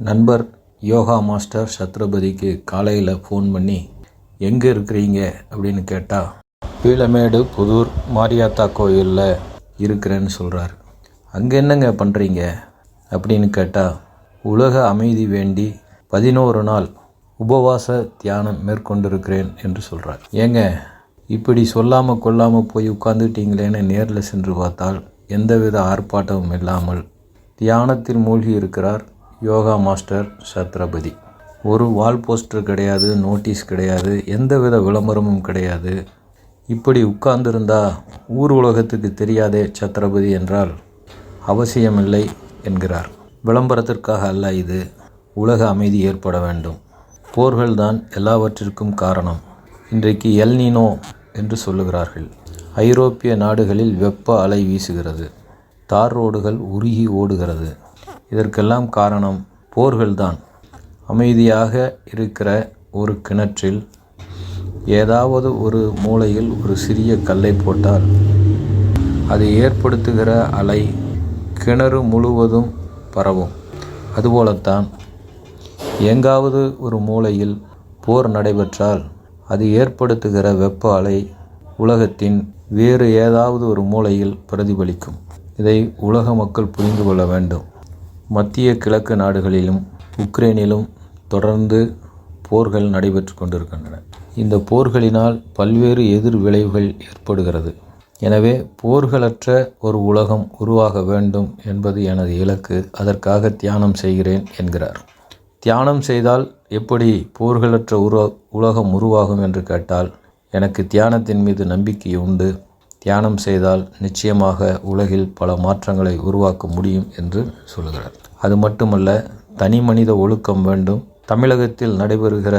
நண்பர் யோகா மாஸ்டர் சத்ரபதிக்கு காலையில் ஃபோன் பண்ணி எங்கே இருக்கிறீங்க அப்படின்னு கேட்டால் பீளமேடு புதூர் மாரியாத்தா கோயிலில் இருக்கிறேன்னு சொல்கிறார். அங்கே என்னங்க பண்ணுறீங்க அப்படின்னு கேட்டால் உலக அமைதி வேண்டி 11 நாள் உபவாச தியானம் மேற்கொண்டிருக்கிறேன் என்று சொல்கிறார். ஏங்க இப்படி சொல்லாமல் கொள்ளாமல் போய் உட்கார்ந்துட்டீங்களேன்னு நேரில் சென்று பார்த்தால் எந்தவித ஆர்ப்பாட்டமும் இல்லாமல் தியானத்தில் மூழ்கி இருக்கிறார் யோகா மாஸ்டர் சத்ரபதி. ஒரு வால் போஸ்டர் கிடையாது, நோட்டீஸ் கிடையாது, எந்தவித விளம்பரமும் கிடையாது. இப்படி உட்கார்ந்திருந்தா ஊர் உலகத்துக்கு தெரியாதே சத்ரபதி என்றால் அவசியமில்லை என்கிறார். விளம்பரத்திற்காக அல்ல, இது உலக அமைதி ஏற்பட வேண்டும். போர்கள்தான் எல்லாவற்றிற்கும் காரணம். இன்றைக்கு எல்னினோ என்று சொல்லுகிறார்கள். ஐரோப்பிய நாடுகளில் வெப்ப அலை வீசுகிறது, தார் ரோடுகள் உருகி ஓடுகிறது. இதற்கெல்லாம் காரணம் போர்கள்தான். அமைதியாக இருக்கிற ஒரு கிணற்றில் ஏதாவது ஒரு மூலையில் ஒரு சிறிய கல்லை போட்டால் அது ஏற்படுத்துகிற அலை கிணறு முழுவதும் பரவும். அதுபோலத்தான் எங்காவது ஒரு மூலையில் போர் நடைபெற்றால் அது ஏற்படுத்துகிற வெப்ப அலை உலகத்தின் வேறு ஏதாவது ஒரு மூலையில் பிரதிபலிக்கும். இதை உலக மக்கள் புரிந்து கொள்ள வேண்டும். மத்திய கிழக்கு நாடுகளிலும் உக்ரைனிலும் தொடர்ந்து போர்கள் நடைபெற்று கொண்டிருக்கின்றன. இந்த போர்களினால் பல்வேறு எதிர் விளைவுகள் ஏற்படுகிறது. எனவே போர்களற்ற ஒரு உலகம் உருவாக வேண்டும் என்பது எனது இலக்கு. அதற்காக தியானம் செய்கிறேன் என்கிறார். தியானம் செய்தால் எப்படி போர்களற்ற உலகம் உருவாகும் என்று கேட்டால், எனக்கு தியானத்தின் மீது நம்பிக்கை உண்டு. தியானம் செய்தால் நிச்சயமாக உலகில் பல மாற்றங்களை உருவாக்க முடியும் என்று சொல்கிறார். அது மட்டுமல்ல, தனி மனித ஒழுக்கம் வேண்டும். தமிழகத்தில் நடைபெறுகிற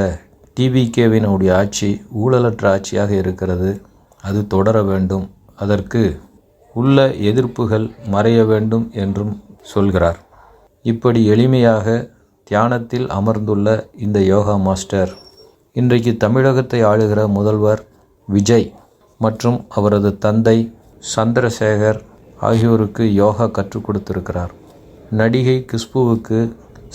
டிவிகேவினுடைய ஆட்சி ஊழலற்ற ஆட்சியாக இருக்கிறது. அது தொடர வேண்டும். அதற்கு உள்ள எதிர்ப்புகள் மறைய வேண்டும் என்றும் சொல்கிறார். இப்படி எளிமையாக தியானத்தில் அமர்ந்துள்ள இந்த யோகா மாஸ்டர் இன்றைக்கு தமிழகத்தை ஆளுகிற முதல்வர் விஜய் மற்றும் அவரது தந்தை சந்திரசேகர் ஆகியோருக்கு யோகா கற்றுக் கொடுத்திருக்கிறார். நடிகை குஷ்புவுக்கு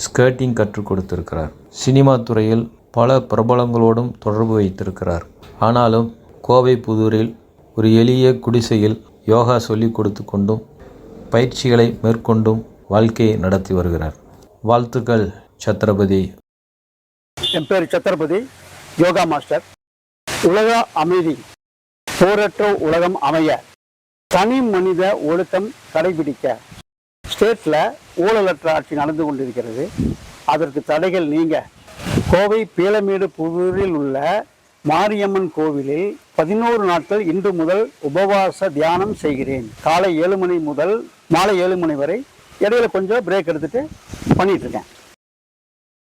ஸ்கேட்டிங் கற்றுக் கொடுத்திருக்கிறார். சினிமா துறையில் பல பிரபலங்களோடும் தொடர்பு வைத்திருக்கிறார். ஆனாலும் கோவை புதூரில் ஒரு எளிய குடிசையில் யோகா சொல்லிக் கொடுத்து கொண்டும் பயிற்சிகளை மேற்கொண்டும் வாழ்க்கையை நடத்தி வருகிறார். வாழ்த்துக்கள் சத்ரபதி. என் பேர் சத்ரபதி, யோகா மாஸ்டர். உலக அமைதி, போரற்ற உலகம் அமைய, தனி மனித ஒழுக்கம் கடைபிடிக்க ஸ்டேட்ல ஊழலற்ற ஆட்சி நடந்து கொண்டிருக்கிறது. அதற்கு தடைகள் நீங்க கோவை பீளமேடு புதூரில் உள்ள மாரியம்மன் கோவிலில் 11 நாட்கள் இன்று முதல் உபவாச தியானம் செய்கிறேன். காலை 7 மணி முதல் மாலை 7 மணி வரை. இடையில கொஞ்சம் பிரேக் எடுத்துட்டு பண்ணிட்டு இருக்கேன்.